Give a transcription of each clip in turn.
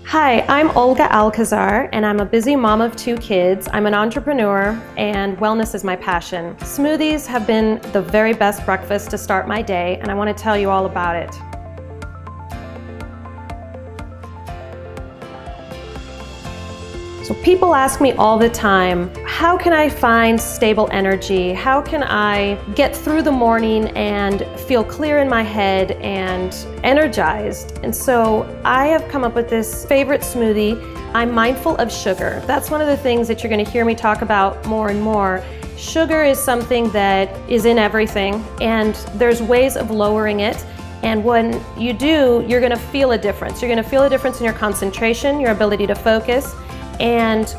Hi, I'm Olga Alcazar, and I'm a busy mom of 2 kids. I'm an entrepreneur, and wellness is my passion. Smoothies have been the very best breakfast to start my day, and I want to tell you all about it. So people ask me all the time, how can I find stable energy? How can I get through the morning and feel clear in my head and energized? And so I have come up with this favorite smoothie. I'm mindful of sugar. That's one of the things that you're going to hear me talk about more and more. Sugar is something that is in everything, and there's ways of lowering it. And when you do, you're going to feel a difference. You're going to feel a difference in your concentration, your ability to focus. And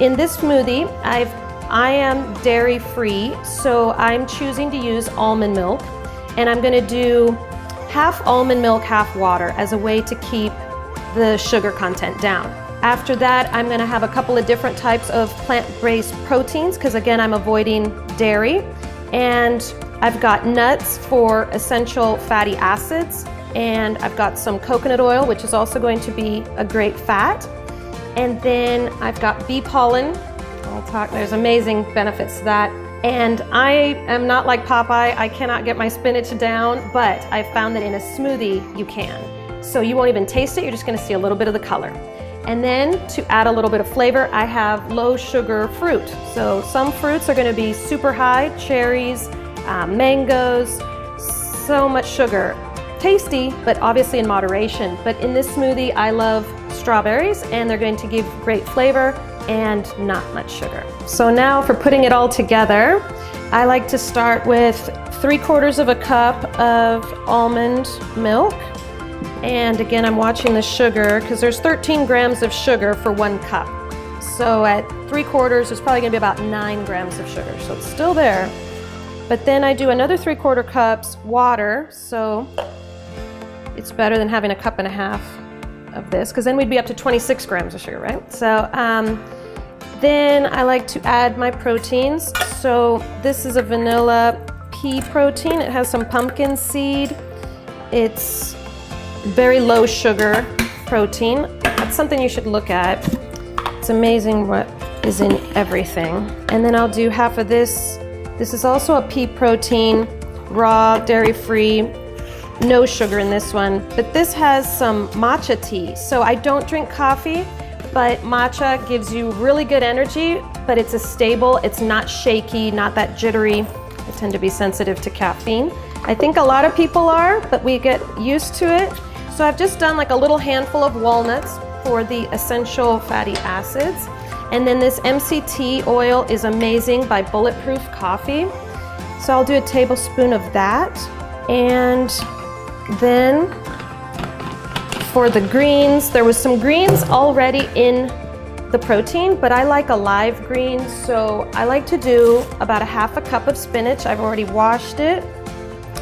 in this smoothie, I am dairy free, so I'm choosing to use almond milk, and I'm going to do half almond milk, half water as a way to keep the sugar content down. After that, I'm going to have a couple of different types of plant-based proteins, because again, I'm avoiding dairy, and I've got nuts for essential fatty acids, and I've got some coconut oil, which is also going to be a great fat. And then I've got bee pollen. There's amazing benefits to that. And I am not like Popeye. I cannot get my spinach down, but I found that in a smoothie you can. So you won't even taste it, you're just gonna see a little bit of the color. And then to add a little bit of flavor, I have low sugar fruit. So some fruits are gonna be super high, cherries, mangoes, so much sugar. Tasty, but obviously in moderation. But in this smoothie, I love strawberries, and they're going to give great flavor and not much sugar. So now for putting it all together, I like to start with 3/4 of a cup of almond milk. And again, I'm watching the sugar because there's 13 grams of sugar for 1 cup. So at 3/4, there's probably gonna be about 9 grams of sugar. So it's still there. But then I do another 3/4 cups water. So it's better than having a cup and a half of this, because then we'd be up to 26 grams of sugar, right? So then I like to add my proteins. So this is a vanilla pea protein. It has some pumpkin seed. It's very low sugar protein. That's something you should look at. It's amazing what is in everything. And then I'll do half of this. This is also a pea protein, raw, dairy-free. No sugar in this one, but this has some matcha tea. So I don't drink coffee, but matcha gives you really good energy, but it's stable, it's not shaky, not that jittery. I tend to be sensitive to caffeine. I think a lot of people are, but we get used to it. So I've just done like a little handful of walnuts for the essential fatty acids. And then this MCT oil is amazing by Bulletproof Coffee. So I'll do a tablespoon of that. And then for the greens, there was some greens already in the protein, but I like a live green, so I like to do about 1/2 cup of spinach. I've already washed it.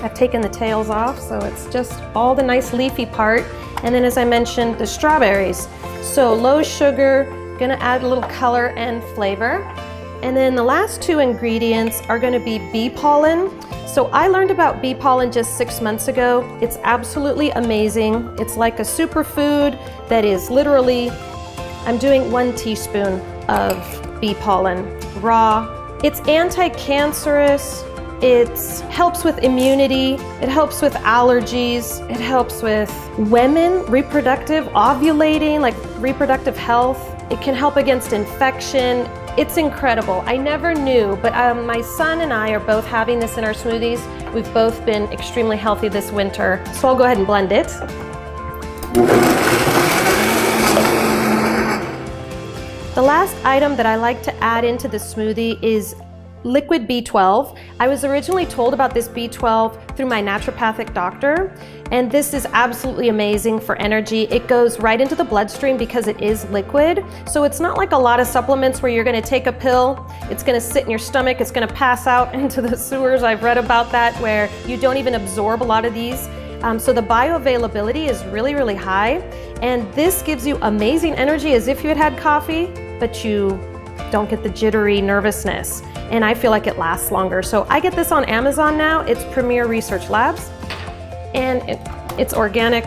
I've taken the tails off, so it's just all the nice leafy part. And then as I mentioned, the strawberries. So low sugar, gonna add a little color and flavor. And then the last 2 ingredients are gonna be bee pollen. So I learned about bee pollen just 6 months ago. It's absolutely amazing. It's like a superfood that is literally, I'm doing 1 teaspoon of bee pollen, raw. It's anti-cancerous. It helps with immunity. It helps with allergies. It helps with women, reproductive, ovulating, like reproductive health. It can help against infection. It's incredible. I never knew, but my son and I are both having this in our smoothies. We've both been extremely healthy this winter. So I'll go ahead and blend it. The last item that I like to add into the smoothie is liquid B12. I was originally told about this B12 through my naturopathic doctor, and this is absolutely amazing for energy. It goes right into the bloodstream because it is liquid. So it's not like a lot of supplements where you're gonna take a pill, it's gonna sit in your stomach, it's gonna pass out into the sewers. I've read about that, where you don't even absorb a lot of these. So the bioavailability is really, really high. And this gives you amazing energy as if you had had coffee, but you don't get the jittery nervousness. And I feel like it lasts longer. So I get this on Amazon now. It's Premier Research Labs, and it's organic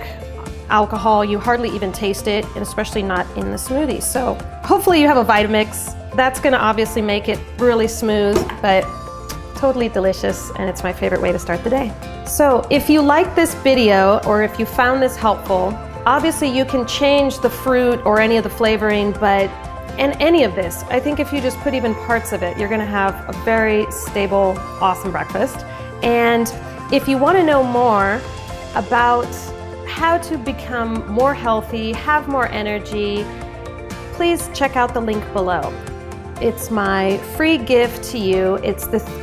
alcohol. You hardly even taste it, and especially not in the smoothie. So hopefully you have a Vitamix. That's gonna obviously make it really smooth, but totally delicious, and it's my favorite way to start the day. So if you like this video, or if you found this helpful, obviously you can change the fruit or any of the flavoring, and any of this, I think if you just put even parts of it, you're gonna have a very stable, awesome breakfast. And if you wanna know more about how to become more healthy, have more energy, please check out the link below. It's my free gift to you.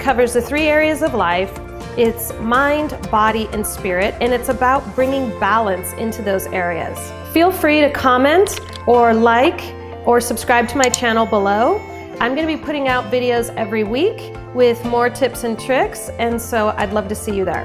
Covers the 3 areas of life. It's mind, body, and spirit, and it's about bringing balance into those areas. Feel free to comment or like or subscribe to my channel below. I'm gonna be putting out videos every week with more tips and tricks, and so I'd love to see you there.